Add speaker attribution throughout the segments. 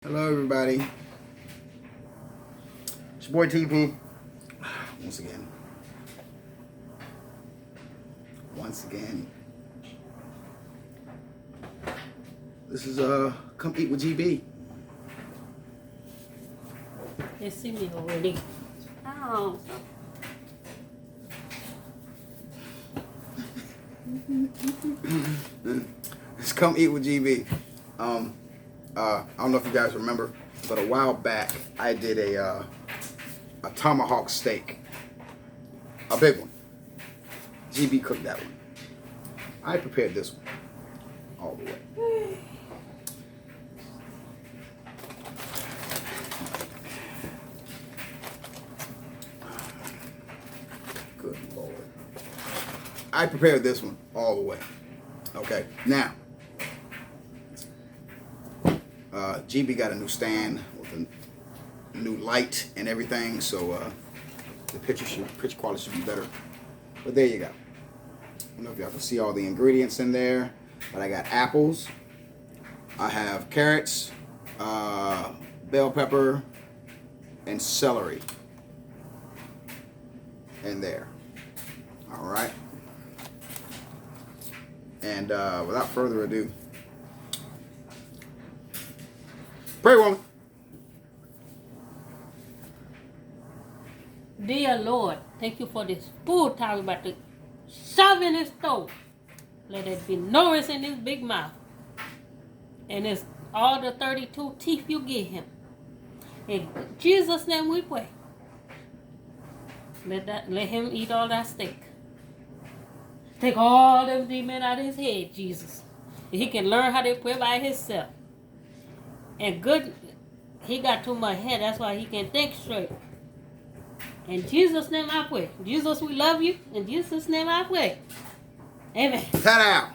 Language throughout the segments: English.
Speaker 1: Hello, everybody. It's your boy TP. Once again. This is Come Eat with GB.
Speaker 2: They see me already. Oh.
Speaker 1: It's Come Eat with GB. I don't know if you guys remember, but a while back I did a Tomahawk steak, a big one. GB cooked that one. I prepared this one all the way. Good Lord. I prepared this one all the way. Okay, now. GB got a new stand with a new light and everything, so the picture quality should be better. But there you go. I don't know if y'all can see all the ingredients in there, but I got apples. I have carrots, bell pepper, and celery in there. All right. And without further ado, pray, woman.
Speaker 2: Dear Lord, thank you for this food time about to shove in his throat. Let it be nourished in his big mouth. And it's all the 32 teeth you give him. In Jesus' name we pray. Let him eat all that steak. Take all them demons out of his head, Jesus. He can learn how to pray by himself. And good, he got too much head. That's why he can't think straight. In Jesus' name I pray. Jesus, we love you. In Jesus' name I pray. Amen.
Speaker 1: Ta-da!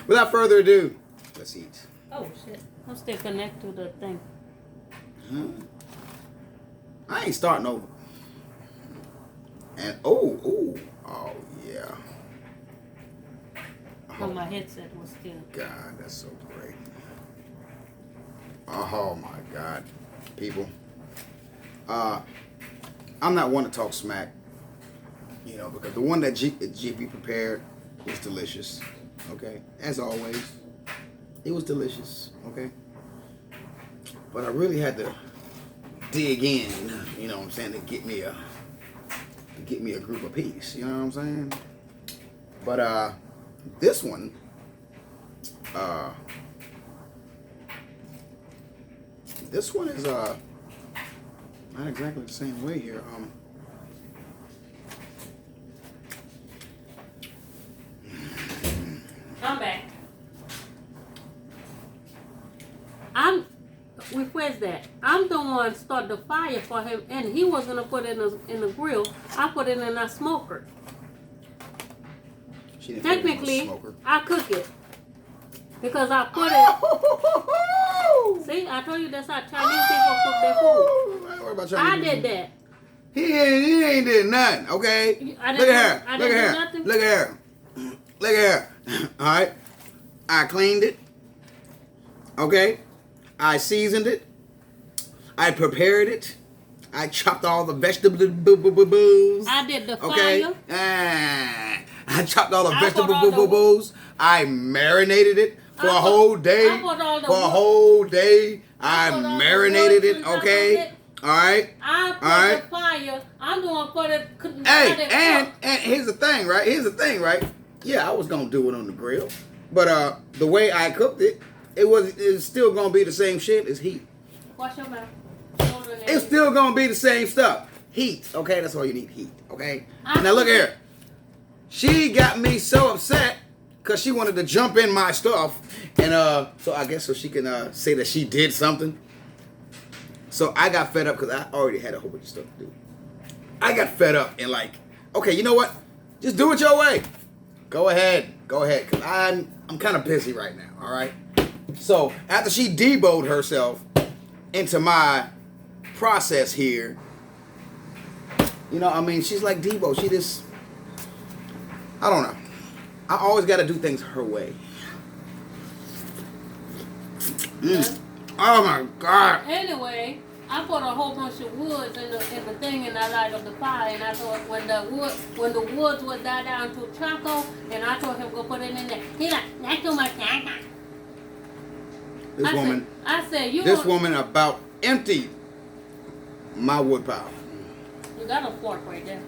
Speaker 1: Without further ado, let's eat.
Speaker 2: Oh, shit. I'm still connected to the thing.
Speaker 1: I ain't starting over. And, oh, yeah.
Speaker 2: Oh, my headset was still.
Speaker 1: God, that's so great. Oh my God, people. I'm not one to talk smack, because the one that GB prepared was delicious. Okay, as always, it was delicious. Okay, but I really had to dig in. You know what I'm saying, to get me a group of peace. You know what I'm saying? But this one, is not exactly the same way here.
Speaker 2: I'm back. Where's that? I'm the one start the fire for him, and he was gonna put it in the grill. I put it in a smoker. Technically, I cook it because I put it. See, I told you that's how Chinese people cook their food.
Speaker 1: Don't worry about Chinese
Speaker 2: I
Speaker 1: people.
Speaker 2: did that.
Speaker 1: He ain't did nothing. Okay. Look at here. Look at here. Look at here. Look at here. All right. I cleaned it. Okay. I seasoned it. I prepared it. I chopped all the vegetables.
Speaker 2: I did the
Speaker 1: okay.
Speaker 2: fire.
Speaker 1: I chopped all the vegetables. I marinated it for a whole day. For a whole day, I marinated it. Okay. All right.
Speaker 2: I put the fire. I'm going to put it.
Speaker 1: Hey, and here's the thing, right? Yeah, I was gonna do it on the grill, but the way I cooked it, it's still gonna be the same shit as heat.
Speaker 2: Wash your mouth.
Speaker 1: It's still gonna be the same stuff. Heat. Okay, that's all you need. Heat. Okay. Now look here. She got me so upset because she wanted to jump in my stuff, and so I guess so she can say that she did something. So I got fed up because I already had a whole bunch of stuff to do. I got fed up and okay, you know what? Just do it your way. Go ahead, because I'm kind of busy right now. All right. So after she deboed herself into my process here, she's like Debo. She just, I don't know. I always got to do things her way. Oh my God.
Speaker 2: Anyway, I put a whole bunch of woods in the thing, and I light up the fire. And I thought when the woods would die down to charcoal, and I told him go put it in there. He like, that's too much charcoal. This
Speaker 1: woman about emptied my wood pile.
Speaker 2: You got a fork right there.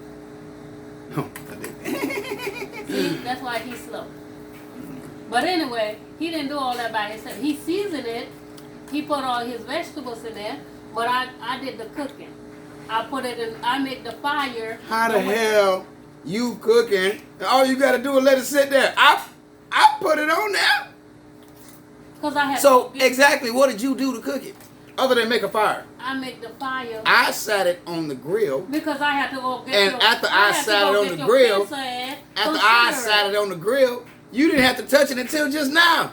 Speaker 1: No, I didn't.
Speaker 2: See, that's why he's slow. But anyway, he didn't do all that by himself. He seasoned it. He put all his vegetables in there. But I did the cooking. I put it in. I made the fire.
Speaker 1: How the hell you cooking? All you got to do is let it sit there. I put it on there.
Speaker 2: Cause I had.
Speaker 1: So exactly, what did you do to cook it, other than make a fire?
Speaker 2: I made the fire.
Speaker 1: I sat it on the grill.
Speaker 2: Because I had to go get.
Speaker 1: And after I sat it on the grill, you didn't have to touch it until just now.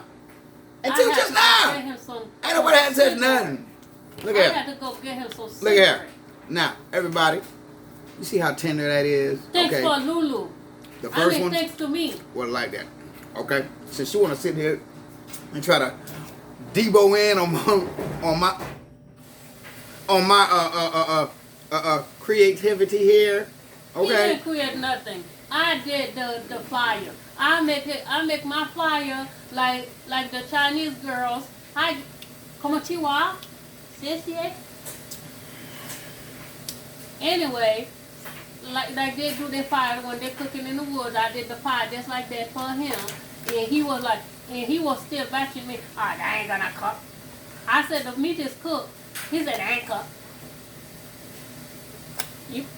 Speaker 1: Ain't nobody had to touch nothing. Look at.
Speaker 2: I had to go get him some.
Speaker 1: Look here. Now, everybody, you see how tender that is?
Speaker 2: Thanks for Lulu.
Speaker 1: The first one.
Speaker 2: Thanks to me.
Speaker 1: Well, like that. Okay. Since you want to sit here and try to debo in on my creativity here. Okay.
Speaker 2: He didn't create nothing. I did the fire. I make my fire like the Chinese girls. Konnichiwa. Anyway, like they do their fire when they're cooking in the woods. I did the fire just like that for him, and he was still bashing me. Oh, that ain't gonna cook. I said the meat is cooked. He said that ain't cooked.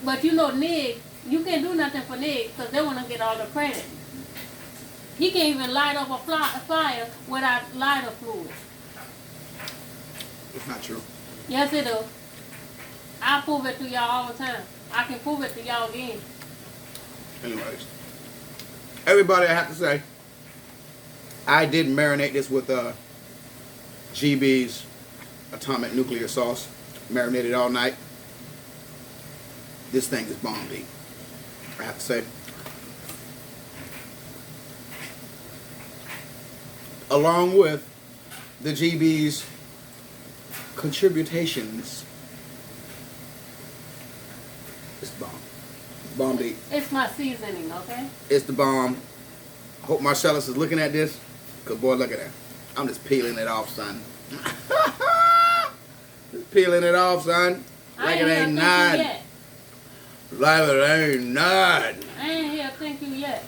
Speaker 2: But you know, Nig, you can't do nothing for Nig because they want to get all the credit. He can't even light up a fire without lighter fluid.
Speaker 1: It's not true.
Speaker 2: Yes, it is. I prove it to y'all all the time. I can prove it to y'all again.
Speaker 1: Anyways, everybody, I have to say, I did marinate this with GB's atomic nuclear sauce. Marinated all night. This thing is bomb beef, I have to say. Along with the GB's contributions, it's bomb. Bomb beef.
Speaker 2: It's my seasoning, okay?
Speaker 1: It's the bomb. Hope Marcellus is looking at this. Cause boy, look at that. I'm just peeling it off, son. Just peeling it off, son. Like it ain't nothing. Like it ain't nothing.
Speaker 2: I ain't here thank you yet.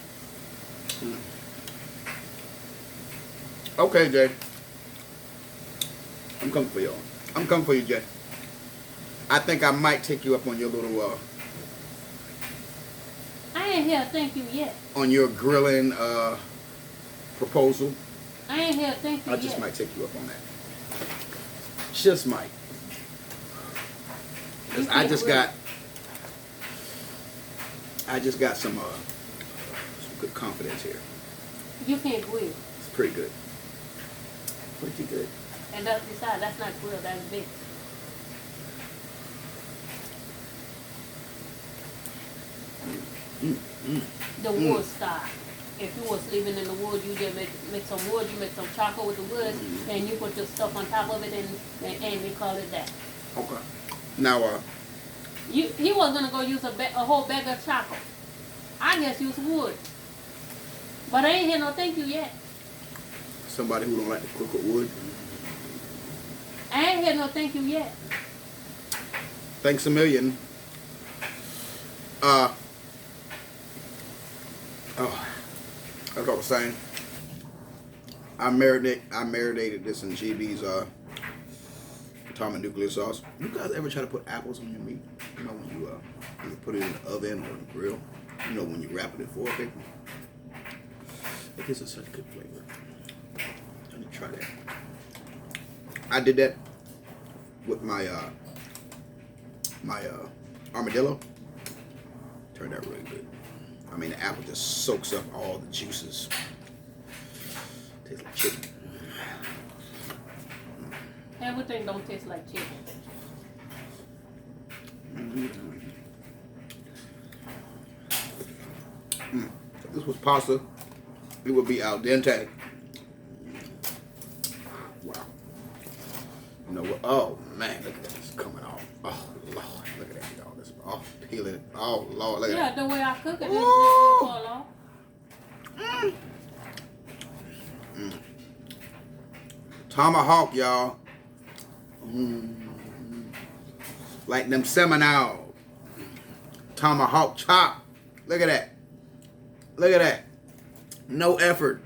Speaker 1: Okay, Jay. I'm coming for you. I'm coming for you, Jay. I think I might take you up on your little
Speaker 2: I ain't here thank you yet.
Speaker 1: On your grilling proposal.
Speaker 2: I ain't here thank you yet.
Speaker 1: I just might take you up on that. Just might. Cause I just got some good confidence here.
Speaker 2: You can't grill.
Speaker 1: It's pretty good. Pretty good.
Speaker 2: And that's besides, that's not grill, that's big. The wood style. If you was living in the wood, you just make some wood, you make some charcoal with the wood, and you put your stuff on top of it, and we call it that.
Speaker 1: Okay. Now,
Speaker 2: he was gonna go use a whole bag of charcoal. I just use wood, but I ain't hear no thank you yet.
Speaker 1: Somebody who don't like to cook with wood.
Speaker 2: I ain't hear no thank you yet.
Speaker 1: Thanks a million. That's what I was saying. I marinated this in GB's atomic nuclear sauce. You guys ever try to put apples on your meat? You know when you put it in the oven or the grill. You know when you wrap it in foil paper. It gives it such a good flavor. I need to try that. I did that with my armadillo. Turned out really good. I mean, the apple just soaks up all the juices. Tastes like chicken.
Speaker 2: Everything don't taste like chicken.
Speaker 1: If this was pasta, it would be al dente. Wow. You know what? Oh man, look at that. It's coming off. Oh Lord, look at that, y'all. This peeling it. Oh Lord, look at that.
Speaker 2: Yeah, the way I cook it, it's just fall off.
Speaker 1: Tomahawk, y'all. Like them Seminole. Tomahawk chop. Look at that. Look at that. No effort.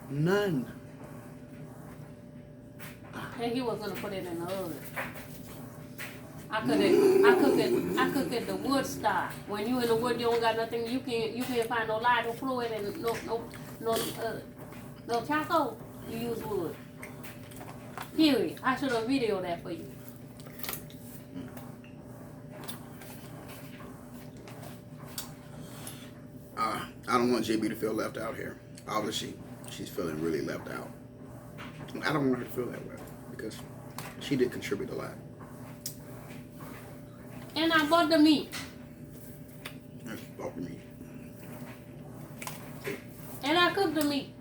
Speaker 1: None.
Speaker 2: And he was gonna put it in the oven. I cook it the wood style. When you in the wood, you don't got nothing. You can't find no light, no fluid, and no charcoal. You use wood. Period. I should have videoed that for you.
Speaker 1: I don't want JB to feel left out here. Obviously, she's feeling really left out. I don't want her to feel that way because she did contribute a lot.
Speaker 2: And I bought the meat.
Speaker 1: That's bought the meat.
Speaker 2: And I cooked the meat.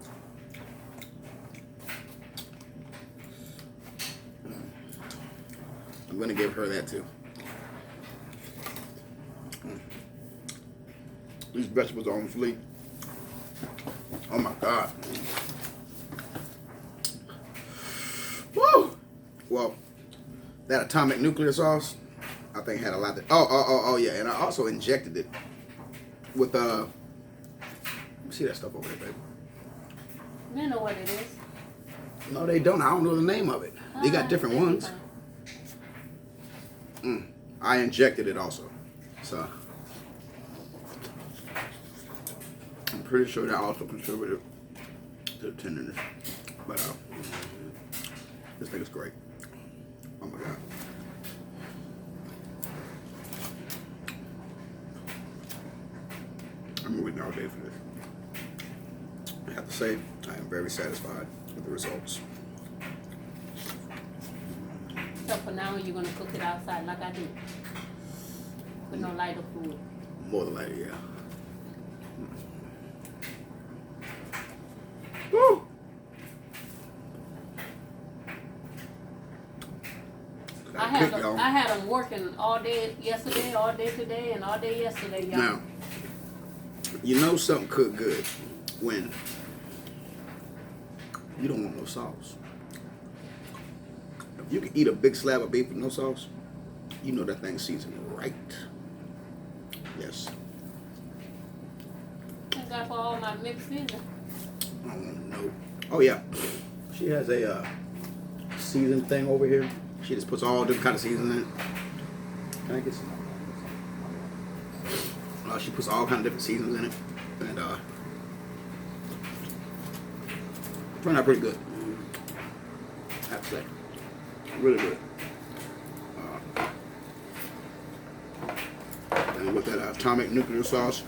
Speaker 1: I'm going to give her that too. These vegetables are on fleek. Oh my God. Woo! Well, that atomic nuclear sauce, I think had a lot to. Oh yeah, and I also injected it with let me see that stuff over there, baby.
Speaker 2: You know what it is.
Speaker 1: No, they don't. I don't know the name of it. They got different ones. I injected it also, so I'm pretty sure that also contributed to the tenderness. But this thing is great. Oh my God. I'm waiting all day for this. I have to say, I am very satisfied with the results.
Speaker 2: So for now, you're gonna cook it outside like I did, with no lighter food.
Speaker 1: More than likely, yeah. Woo!
Speaker 2: I had them working all day yesterday, all day today, and all day yesterday, y'all.
Speaker 1: Now, you know something cooked good when you don't want no sauce. If you can eat a big slab of beef with no sauce, you know that thing's seasoned right. Yes.
Speaker 2: Thank God for all my mixed in.
Speaker 1: I don't know. Oh yeah, she has a season thing over here. She just puts all different kind of seasons in it. Can I get some? She puts all kind of different seasons in it, and turned out pretty good. I have to say, really good. And with that atomic nuclear sauce,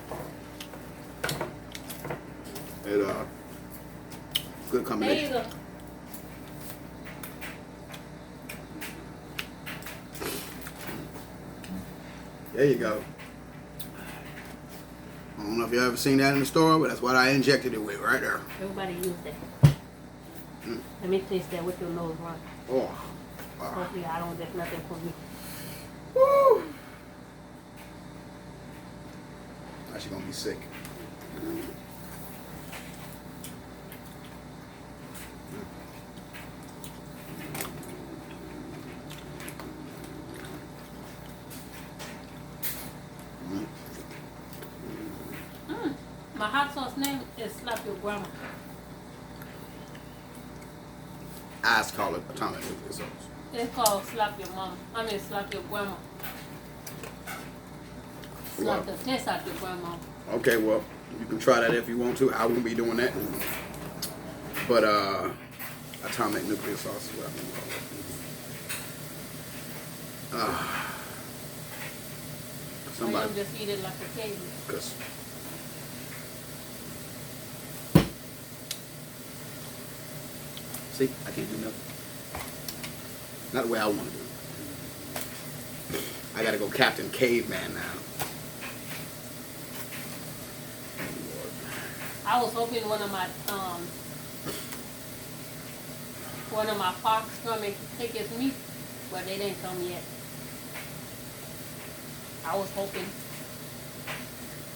Speaker 1: it good combination.
Speaker 2: There you go.
Speaker 1: There you go. I don't know if you ever seen that in the store, but that's what I injected it with right there.
Speaker 2: Everybody use that. Let me taste that with your nose run.
Speaker 1: Oh.
Speaker 2: Hopefully I don't get nothing for me.
Speaker 1: Woo. Now she's gonna be sick.
Speaker 2: My hot sauce name is Slap Your Grandma.
Speaker 1: I call it atomic nuclear sauce.
Speaker 2: It's called Slap Your Mama. I mean Slap Your Grandma. Slap the taste out your grandma.
Speaker 1: Okay, well, you can try that if you want to. I won't be doing that. But atomic nuclear sauce is what I'm gonna call it. Somebody
Speaker 2: You just eat it like a cake.
Speaker 1: Cause see, I can't do nothing. Not the way I want to do it. I gotta go Captain Caveman now.
Speaker 2: I was hoping one of my one of my parks come and take his meat, but they didn't come yet. I was hoping.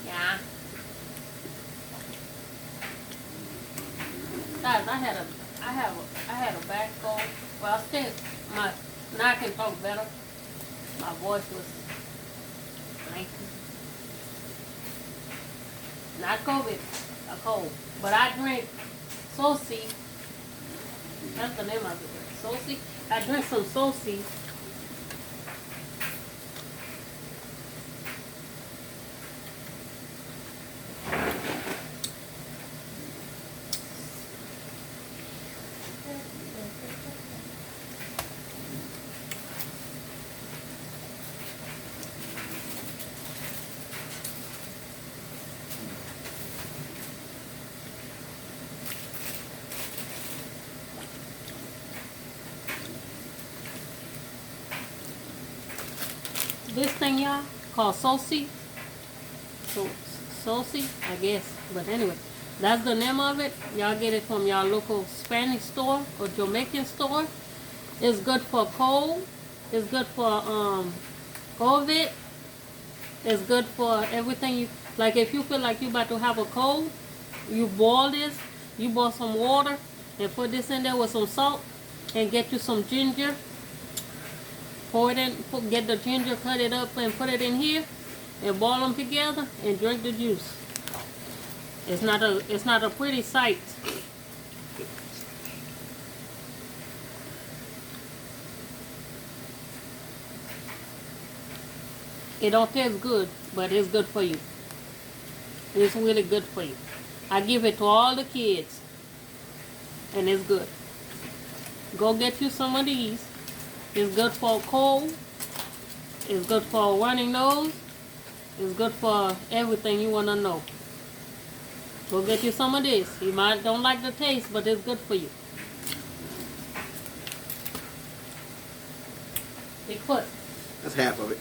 Speaker 2: Yeah. Guys, I had a back cold. Well, still, now I can talk better. My voice was lengthy. Not COVID, a cold. But I drink Sosi. That's the name of it. Sosi. I drink some Sosi. This thing, y'all, called Sosi. So, Sosi, I guess. But anyway, that's the name of it. Y'all get it from y'all local Spanish store or Jamaican store. It's good for cold. It's good for COVID. It's good for everything. You like if you feel like you about to have a cold, you boil this. You boil some water and put this in there with some salt and get you some ginger. Pour it in, get the ginger, cut it up and put it in here and boil them together and drink the juice. It's not a pretty sight. It don't taste good, but it's good for you. It's really good for you. I give it to all the kids and it's good. Go get you some of these. It's good for a cold. It's good for a running nose. It's good for everything you want to know. Go get you some of this. You might don't like the taste, but it's good for you. Big foot.
Speaker 1: That's half of it.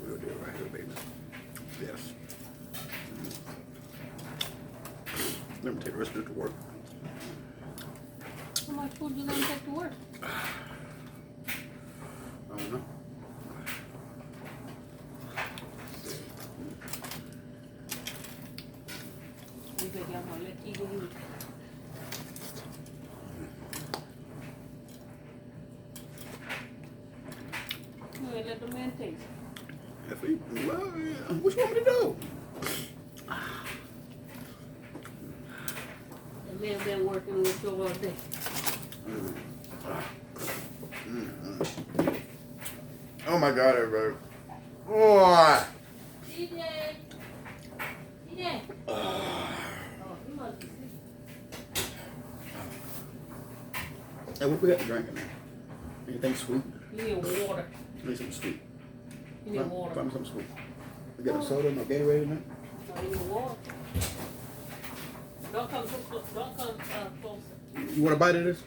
Speaker 1: We'll do it right here, baby. Yes. Let me take the rest of it to work.
Speaker 2: How much food you gonna take to work?
Speaker 1: I don't know.
Speaker 2: You think y'all gonna let Tigger eat? You ain't let the man taste.
Speaker 1: If he, well, yeah. What you want me to do?
Speaker 2: The man been working with you all day.
Speaker 1: Oh my God, everybody. Oh.
Speaker 2: TJ! TJ! Oh, he must be sleeping.
Speaker 1: Hey, what we got to drink in there? Anything sweet?
Speaker 2: You need water.
Speaker 1: I need something sweet.
Speaker 2: You need water.
Speaker 1: Find me something sweet. We got a soda, no Gatorade in there?
Speaker 2: No, you need water. Don't come closer.
Speaker 1: You want a bite of this?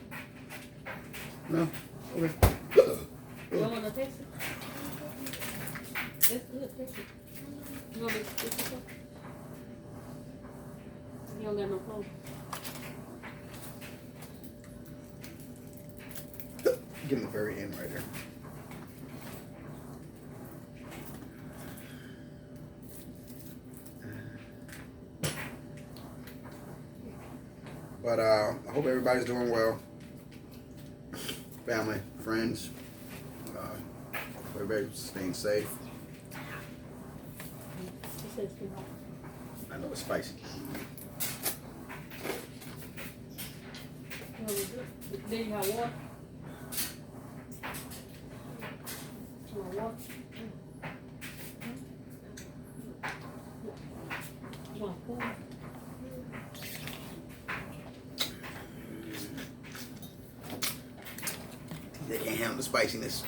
Speaker 1: No? Okay.
Speaker 2: You don't want to taste it? It's good, taste it. You want me to taste it? You don't got no clothes.
Speaker 1: Get in the very end right there. But I hope everybody's doing well. Family, friends. Everybody's staying safe. I know it's spicy.
Speaker 2: Then you have water. You want water? You want food?
Speaker 1: They can't handle the spiciness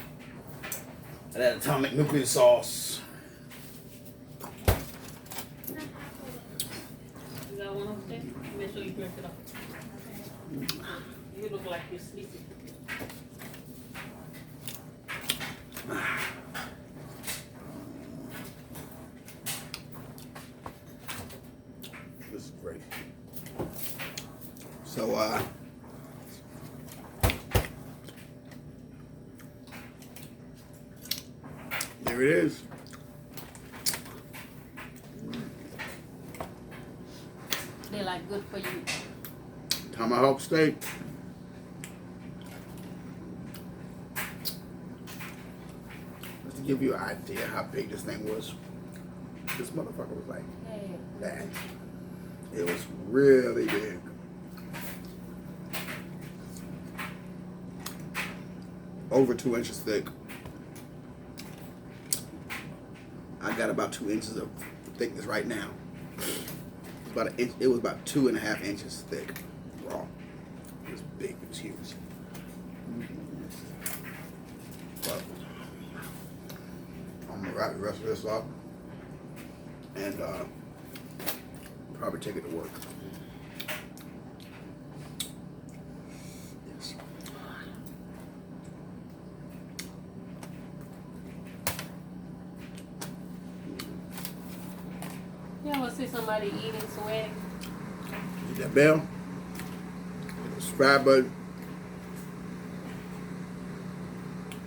Speaker 1: of that atomic nuclear sauce.
Speaker 2: You got one upstairs? Make sure you drink it up. You look like you're sleeping.
Speaker 1: So, there it is.
Speaker 2: They're like good for you.
Speaker 1: Tomahawk steak. Just to give you an idea how big this thing was. This motherfucker was like that. It was really big. Over 2 inches thick. I got about 2 inches of thickness right now. About an inch, it was about 2.5 inches thick, raw. It was big, it was huge. But I'm gonna wrap the rest of this up and probably take it to work. Yes.
Speaker 2: You ever see somebody eating sweating?
Speaker 1: Hit that bell, hit the subscribe button,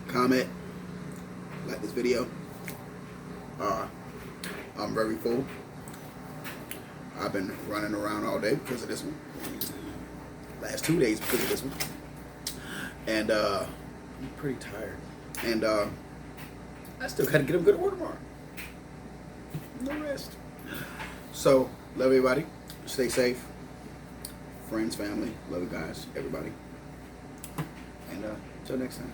Speaker 1: comment, like this video. I'm very full. I've been running around all day because of this one. Last 2 days because of this one. And I'm pretty tired. And I still gotta get up and go to work tomorrow. No rest. So, love everybody. Stay safe. Friends, family, love you guys, everybody. And until next time.